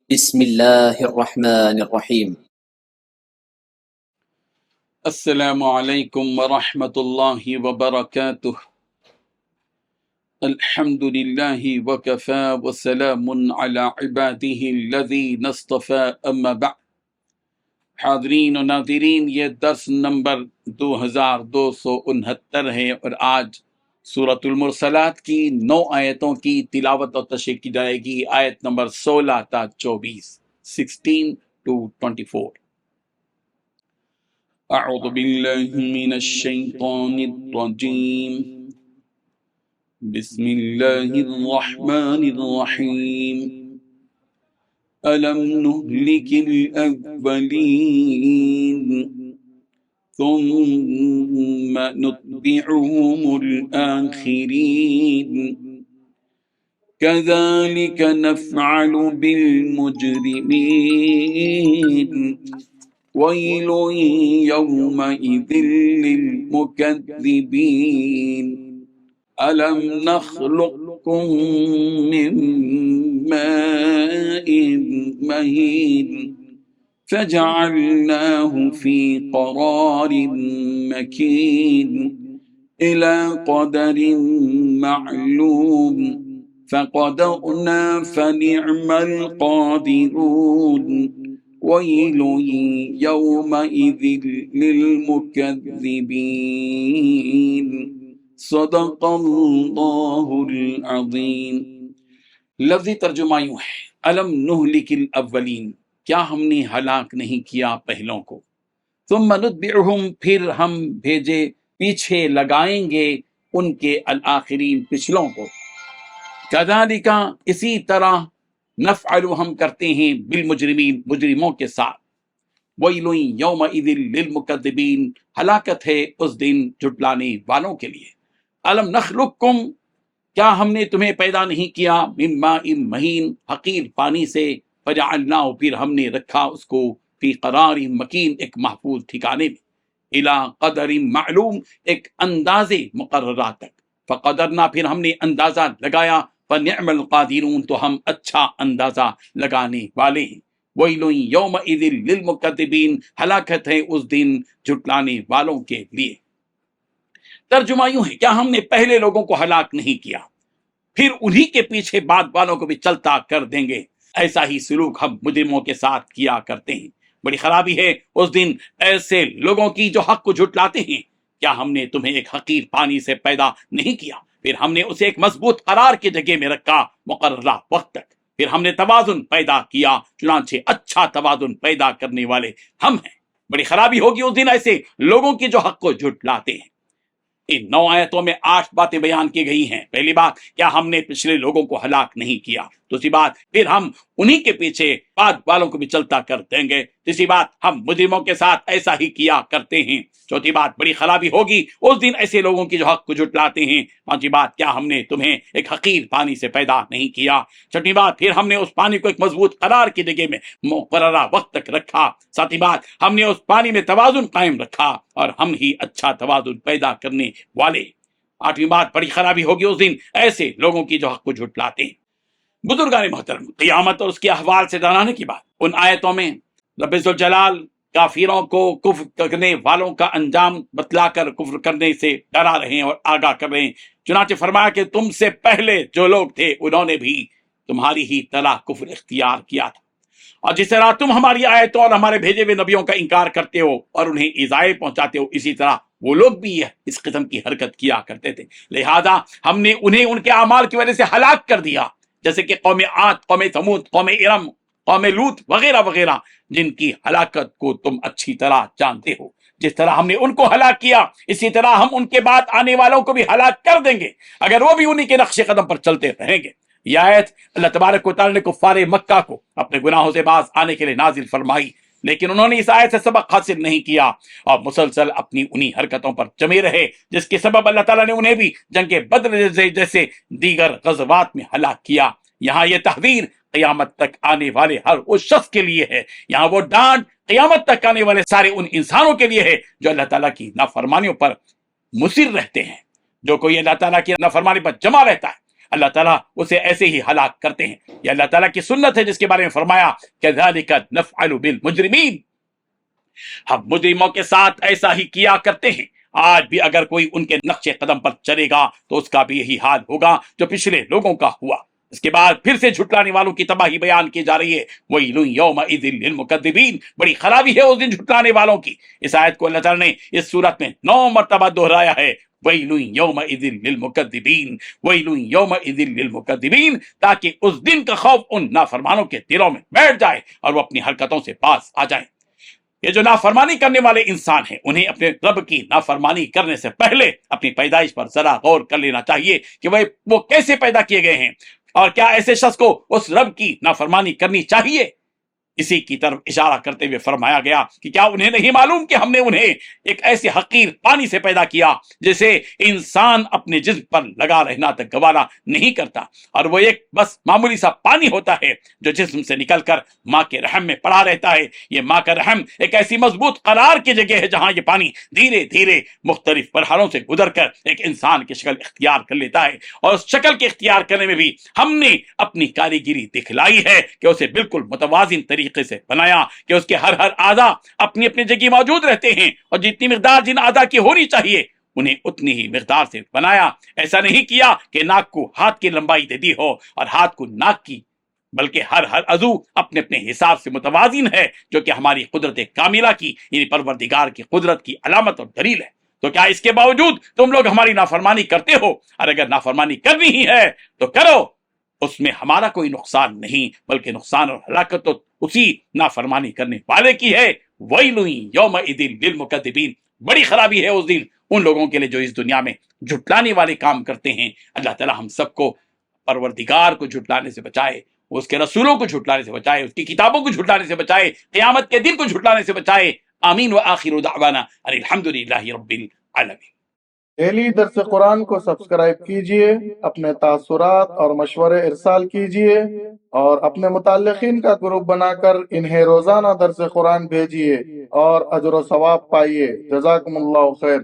بسم اللہ الرحمن الرحیم۔ السلام علیکم ورحمۃ اللہ وبرکاتہ۔ الحمد للہ وکفی وسلام علی عباده الذین اصطفی، اما بعد۔ حاضرین و ناظرین، یہ درس نمبر 2269 ہے اور آج سورۃ المرسلات کی 9 آیتوں کی تلاوت اور تشریح کی جائے گی، آیت نمبر 16 تا 24، 16 to 24۔ اعوذ باللہ من الشیطان الرجیم، بسم اللہ الرحمن الرحیم۔ أَلَمْ نُهْلِكِ الْأَوَّلِينَ ثُمَّ نُتْبِعُهُمُ الْآخِرِينَ كَذَلِكَ نَفْعَلُ بِالْمُجْرِمِينَ وَيْلٌ يَوْمَئِذٍ لِلْمُكَذِّبِينَ أَلَمْ نَخْلُقكُّم مِّن مَّاءٍ مَّهِينٍ فَجَعَلْنَاهُ فِي قَرَارٍ مَّكِينٍ إِلَى قَدَرٍ مَّعْلُومٍ فَقَدَرْنَا فَنِعْمَ الْقَادِرُونَ وَيْلٌ يَوْمَئِذٍ لِلْمُكَذِّبِينَ صدق اللہ العظیم۔ لفظی ترجمہ یوں ہے، الم نہلک الاولین، کیا ہم نے ہلاک نہیں کیا پہلوں کو، ثم نتبعہم، پھر ہم بھیجے پیچھے لگائیں گے ان کے الآخرین پچھلوں کو، کذالک، اسی طرح، نفعل، ہم کرتے ہیں، بالمجرمین، مجرموں کے ساتھ، ویل یومئذ للمکذبین، ہلاکت ہے اس دن جھٹلانے والوں کے لیے۔ الم نخلقکم، کیا ہم نے تمہیں پیدا نہیں کیا، من ماء مہین، حقیر پانی سے، فجعلناہ، پھر ہم نے رکھا اس کو، فی قرار مکین، ایک محفوظ ٹھکانے میں، الی قدر معلوم، ایک اندازے مقررہ تک، فقدرنا، پھر ہم نے اندازہ لگایا، فنعم القادرون، تو ہم اچھا اندازہ لگانے والے ہیں۔ ویل یومئذ للمکذبین، ہلاکت ہے اس دن جھٹلانے والوں کے لیے۔ ترجمہ یوں ہے، کیا ہم نے پہلے لوگوں کو ہلاک نہیں کیا، پھر انہی کے پیچھے بعد والوں کو بھی چلتا کر دیں گے؟ ایسا ہی سلوک ہم مجرموں کے ساتھ کیا کرتے ہیں۔ بڑی خرابی ہے اس دن ایسے لوگوں کی جو حق کو جھٹلاتے ہیں۔ کیا ہم نے تمہیں ایک حقیر پانی سے پیدا نہیں کیا، پھر ہم نے اسے ایک مضبوط قرار کی جگہ میں رکھا مقررہ وقت تک، پھر ہم نے توازن پیدا کیا، چنانچہ اچھا توازن پیدا کرنے والے ہم ہیں۔ بڑی خرابی ہوگی اس دن ایسے لوگوں کی جو حق کو جھٹلاتے ہیں۔ ان 9 آیتوں میں 8 باتیں بیان کی گئی ہیں۔ پہلی بات، کیا ہم نے پچھلے لوگوں کو ہلاک نہیں کیا۔ دوسری بات، پھر ہم انہی کے پیچھے بعد والوں کو بھی چلتا کر دیں گے۔ تیسری بات، ہم مجرموں کے ساتھ ایسا ہی کیا کرتے ہیں۔ چوتھی بات، بڑی خرابی ہوگی اس دن ایسے لوگوں کی جو حق کو جھٹلاتے ہیں۔ پانچویں بات، کیا ہم نے تمہیں ایک حقیر پانی سے پیدا نہیں کیا۔ چھٹی بات، پھر ہم نے اس پانی کو ایک مضبوط قرار کی جگہ میں مقررہ وقت تک رکھا۔ ساتویں بات، ہم نے اس پانی میں توازن قائم رکھا اور ہم ہی اچھا توازن پیدا کرنے والے۔ آٹھویں بات، بڑی خرابی ہوگی اس دن ایسے لوگوں کی جو حق کو جھٹلاتے ہیں۔ بزرگان محترم، قیامت اور اس کے احوال سے ڈرانے کی بات ان آیتوں میں رب ذوالجلال کافروں کو کفر کرنے والوں کا انجام بتلا کر کفر کرنے سے ڈرا رہے ہیں اور آگاہ کر رہے ہیں۔ چنانچہ فرمایا کہ تم سے پہلے جو لوگ تھے انہوں نے بھی تمہاری ہی طرح کفر اختیار کیا تھا، اور جس طرح تم ہماری آیتوں اور ہمارے بھیجے ہوئے نبیوں کا انکار کرتے ہو اور انہیں ایذائے پہنچاتے ہو، اسی طرح وہ لوگ بھی اس قسم کی حرکت کیا کرتے تھے۔ لہذا ہم نے انہیں ان کے اعمال کی وجہ سے ہلاک کر دیا، جیسے کہ قوم عاد، قوم ثمود، قوم ارم، قوم لوط وغیرہ وغیرہ، جن کی ہلاکت کو تم اچھی طرح جانتے ہو۔ جس طرح ہم نے ان کو ہلاک کیا، اسی طرح ہم ان کے بعد آنے والوں کو بھی ہلاک کر دیں گے اگر وہ بھی انہی کے نقش قدم پر چلتے رہیں گے۔ یہ آیت اللہ تبارک و تعالی نے کفار مکہ کو اپنے گناہوں سے باز آنے کے لیے نازل فرمائی، لیکن انہوں نے اس آیت سے سبق حاصل نہیں کیا اور مسلسل اپنی انہی حرکتوں پر جمے رہے، جس کے سبب اللہ تعالیٰ نے انہیں بھی جنگ بدر جیسے دیگر غزوات میں ہلاک کیا۔ یہاں یہ تحذیر قیامت تک آنے والے ہر اس شخص کے لیے ہے، یہاں وہ ڈانٹ قیامت تک آنے والے سارے ان انسانوں کے لیے ہے جو اللہ تعالیٰ کی نافرمانیوں پر مصر رہتے ہیں۔ جو کوئی اللہ تعالیٰ کی نافرمانی پر جمع رہتا ہے اللہ تعالیٰ اسے ایسے ہی ہلاک کرتے ہیں۔ یہ اللہ تعالیٰ کی سنت ہے جس کے بارے میں فرمایا كذلك نفعل بالمجرمین، ہم مجرموں کے ساتھ ایسا ہی کیا کرتے ہیں۔ آج بھی اگر کوئی ان کے نقش قدم پر چلے گا تو اس کا بھی یہی حال ہوگا جو پچھلے لوگوں کا ہوا۔ اس کے بعد پھر سے جھٹلانے والوں کی تباہی بیان کی جا رہی ہے، وَيْلٌ يَوْمَئِذٍ لِّلْمُكَذِّبِينَ، بڑی خرابی ہے اس دن جھٹلانے والوں کی۔ اس آیت کو اللہ تعالیٰ نے اس صورت میں 9 مرتبہ دہرایا ہے، وَيْلٌ يَوْمَئِذٍ لِّلْمُكَذِّبِينَ، وَيْلٌ يَوْمَئِذٍ لِّلْمُكَذِّبِينَ، تاکہ اس دن کا خوف ان نافرمانوں کے دلوں میں بیٹھ جائے اور وہ اپنی حرکتوں سے باز آ جائیں۔ یہ جو نافرمانی کرنے والے انسان ہیں انہیں اپنے رب کی نافرمانی کرنے سے پہلے اپنی پیدائش پر ذرا غور کر لینا چاہیے کہ وہ کیسے پیدا کیے گئے ہیں، اور کیا ایسے شخص کو اس رب کی نافرمانی کرنی چاہیے۔ اسی کی طرف اشارہ کرتے ہوئے فرمایا گیا کہ کیا انہیں نہیں معلوم کہ ہم نے انہیں ایک ایسے حقیر پانی سے پیدا کیا جسے انسان اپنے جسم پر لگا رہنا تک گوارا نہیں کرتا، اور وہ ایک بس معمولی سا پانی ہوتا ہے جو جسم سے نکل کر ماں کے رحم میں پڑا رہتا ہے۔ یہ ماں کا رحم ایک ایسی مضبوط قرار کی جگہ ہے جہاں یہ پانی دھیرے دھیرے مختلف مرحلوں سے گزر کر ایک انسان کی شکل اختیار کر لیتا ہے، اور اس شکل کے اختیار کرنے میں بھی ہم نے اپنی کاریگری دکھلائی ہے کہ اسے بالکل متوازن طریقے سے بنایا کہ اس کے ہر اعضا اپنی اپنی جگہ موجود رہتے ہیں، اور جتنی مقدار جن اعضا کی ہونی چاہیے انہیں اتنی ہی مقدار سے بنایا۔ ایسا نہیں کیا کہ ناک کو ہاتھ کی لمبائی دے دی ہو اور ہاتھ کو ناک کی، بلکہ ہر عضو اپنے اپنے حساب سے متوازن ہے، جو کہ ہماری قدرت کاملہ کی یعنی پروردگار کی قدرت کی علامت اور دلیل ہے۔ تو کیا اس کے باوجود تم لوگ ہماری نافرمانی کرتے ہو؟ اور اگر نافرمانی کرنی ہی ہے تو کرو، اس میں ہمارا کوئی نقصان نہیں، بلکہ نقصان اور ہلاکت تو اسی نافرمانی کرنے والے کی ہے۔ وَيْلٌ يَوْمَئِذٍ لِّلْمُكَذِّبِينَ، بڑی خرابی ہے اس دن ان لوگوں کے لیے جو اس دنیا میں جھٹلانے والے کام کرتے ہیں۔ اللہ تعالیٰ ہم سب کو پروردگار کو جھٹلانے سے بچائے، اس کے رسولوں کو جھٹلانے سے بچائے، اس کی کتابوں کو جھٹلانے سے بچائے، قیامت کے دن کو جھٹلانے سے بچائے۔ آمین وآخر دعوانا ان الحمدللہ رب العالمین۔ ڈیلی درس قرآن کو سبسکرائب کیجئے، اپنے تاثرات اور مشورے ارسال کیجئے، اور اپنے متعلقین کا گروپ بنا کر انہیں روزانہ درس قرآن بھیجئے اور اجر و ثواب پائیے۔ جزاکم اللہ خیر۔